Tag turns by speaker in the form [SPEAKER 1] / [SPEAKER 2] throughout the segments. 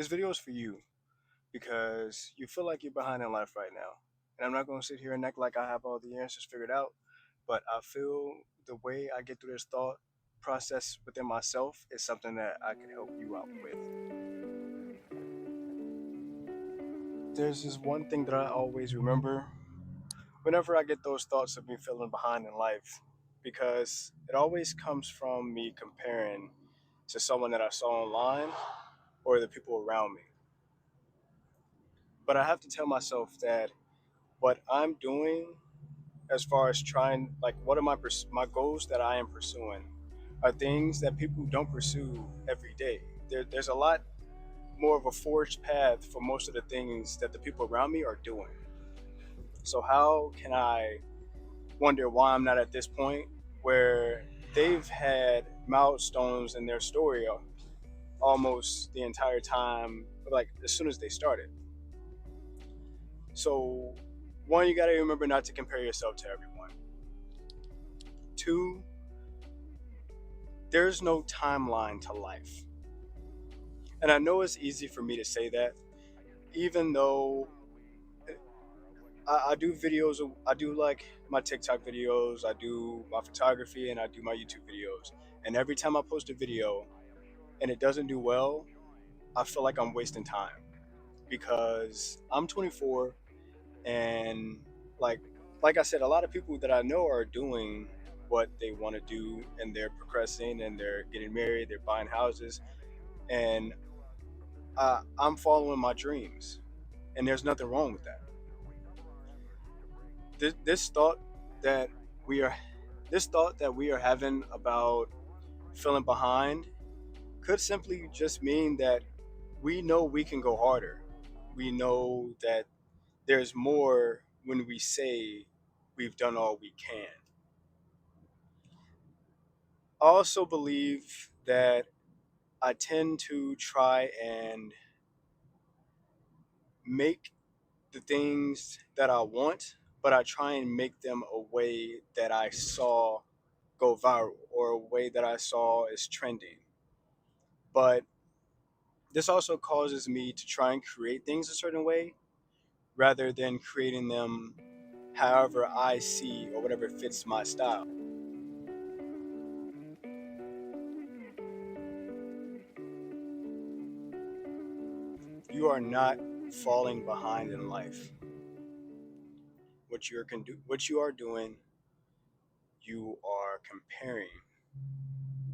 [SPEAKER 1] This video is for you because you feel like you're behind in life right now. And I'm not going to sit here and act like I have all the answers figured out, but I feel the way I get through this thought process within myself is something that I can help you out with. There's this one thing that I always remember whenever I get those thoughts of me feeling behind in life, because it always comes from me comparing to someone that I saw online or the people around me. But I have to tell myself that what I'm doing as far as trying, like, what are my goals that I am pursuing are things that people don't pursue every day. There's a lot more of a forged path for most of the things that the people around me are doing. So how can I wonder why I'm not at this point where they've had milestones in their story almost the entire time, like as soon as they started? So one, you got to remember not to compare yourself to everyone. Two, there's no timeline to life. And I know it's easy for me to say that, even though I do videos, I do like my TikTok videos, I do my photography, and I do my YouTube videos. And every time I post a video and it doesn't do well, I feel like I'm wasting time because I'm 24 and like like I said, a lot of people that I know are doing what they want to do and they're progressing and they're getting married, they're buying houses, and I'm following my dreams, and there's nothing wrong with that. This thought that we are, this thought that we are having about feeling behind could simply just mean that we know we can go harder. We know that there's more when we say we've done all we can. I also believe that I tend to try and make the things that I want, but I try and make them a way that I saw go viral or a way that I saw is trending. But this also causes me to try and create things a certain way rather than creating them however I see or whatever fits my style. You are not falling behind in life. What you are doing, you are comparing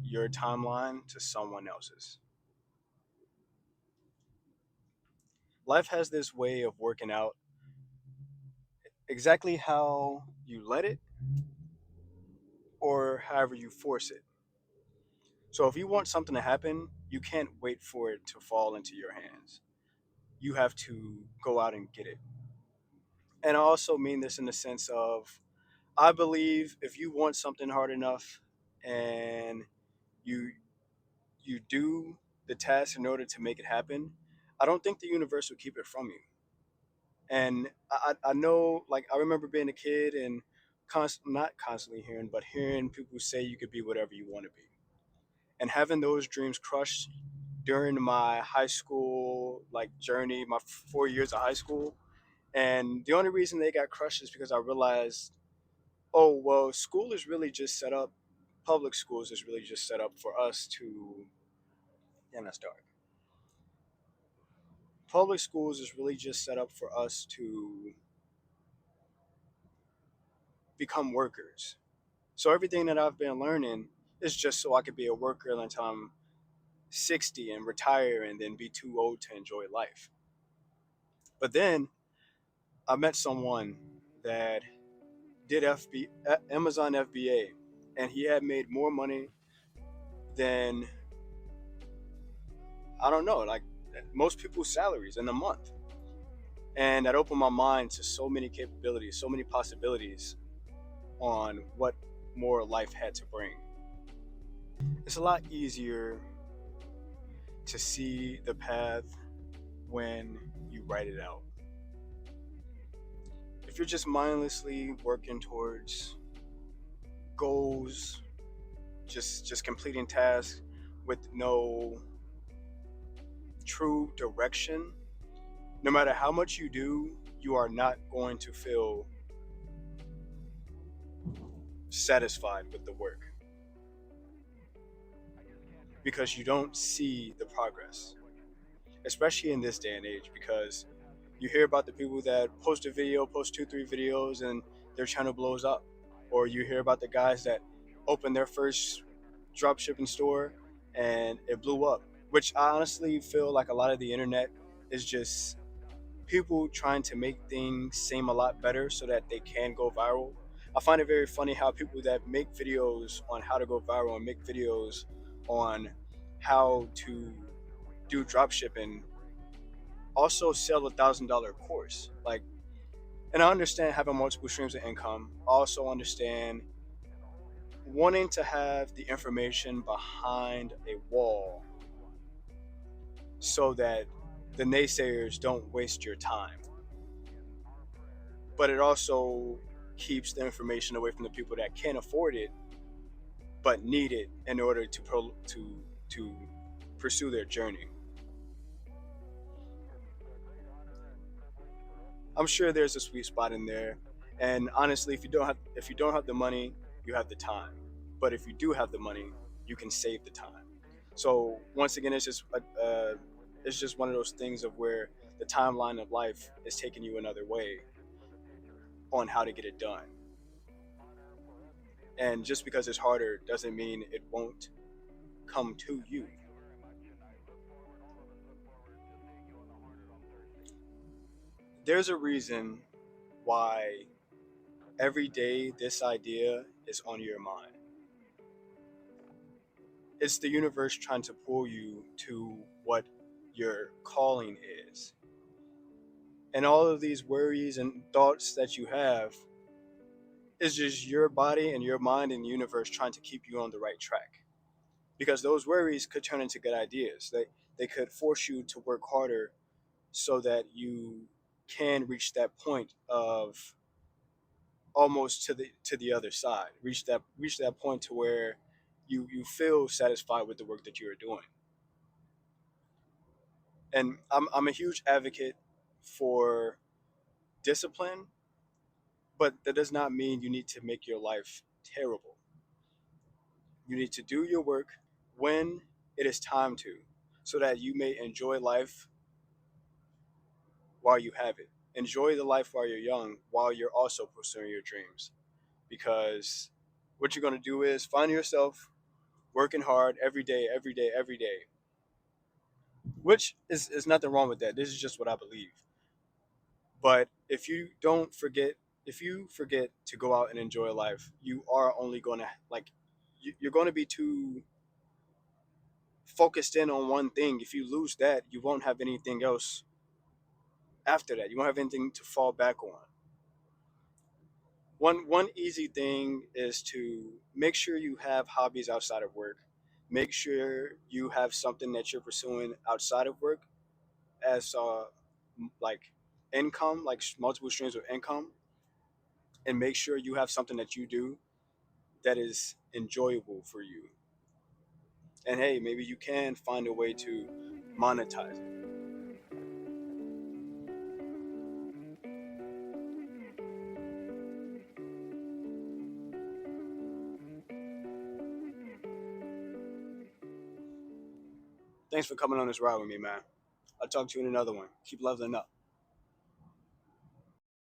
[SPEAKER 1] your timeline to someone else's. Life has this way of working out exactly how you let it or however you force it. So if you want something to happen, you can't wait for it to fall into your hands. You have to go out and get it. And I also mean this in the sense of I believe if you want something hard enough and you you do the task in order to make it happen, I don't think the universe will keep it from you. And I know, like, I remember being a kid and not constantly hearing, but hearing people say you could be whatever you want to be. And having those dreams crushed during my high school, like, journey, my 4 years of high school. And the only reason they got crushed is because I realized, oh, well, school is really just set up, public schools is really just set up for us to, yeah, that's dark. Public schools is really just set up for us to become workers. So everything that I've been learning is just so I could be a worker until I'm 60 and retire and then be too old to enjoy life. But then I met someone that did Amazon FBA, and he had made more money than, I don't know, like most people's salaries in a month. And that opened my mind to so many capabilities, so many possibilities on what more life had to bring. It's a lot easier to see the path when you write it out. If you're just mindlessly working towards goals, just completing tasks with no true direction, no matter how much you do, you are not going to feel satisfied with the work because you don't see the progress, especially in this day and age. Because you hear about the people that post a video, post two, three videos, and their channel blows up, or you hear about the guys that opened their first drop shipping store and it blew up. Which I honestly feel like a lot of the internet is just people trying to make things seem a lot better so that they can go viral. I find it very funny how people that make videos on how to go viral and make videos on how to do drop shipping also sell $1,000 course. Like, and I understand having multiple streams of income. I also understand wanting to have the information behind a wall so that the naysayers don't waste your time. But it also keeps the information away from the people that can't afford it but need it in order to pursue their journey. I'm sure there's a sweet spot in there, and honestly, if you don't have the money, you have the time. But if you do have the money, you can save the time. So once again, it's just one of those things of where the timeline of life is taking you another way on how to get it done. And just because it's harder doesn't mean it won't come to you. There's a reason why every day this idea is on your mind. It's the universe trying to pull you to what your calling is. And all of these worries and thoughts that you have is just your body and your mind and the universe trying to keep you on the right track. Because those worries could turn into good ideas. They could force you to work harder so that you can reach that point of almost to the other side. Reach that point to where you feel satisfied with the work that you are doing. And I'm a huge advocate for discipline, but that does not mean you need to make your life terrible. You need to do your work when it is time to, so that you may enjoy life while you have it. Enjoy the life while you're young, while you're also pursuing your dreams. Because what you're going to do is find yourself working hard every day, every day, every day, which is nothing wrong with that. This is just what I believe. But if you forget to go out and enjoy life, you are only going to like, you're going to be too focused in on one thing. If you lose that, you won't have anything else after that. You won't have anything to fall back on. One easy thing is to make sure you have hobbies outside of work. Make sure you have something that you're pursuing outside of work as like income, like multiple streams of income, and make sure you have something that you do that is enjoyable for you. And hey, maybe you can find a way to monetize it. Thanks for coming on this ride with me, man. I'll talk to you in another one. Keep leveling up.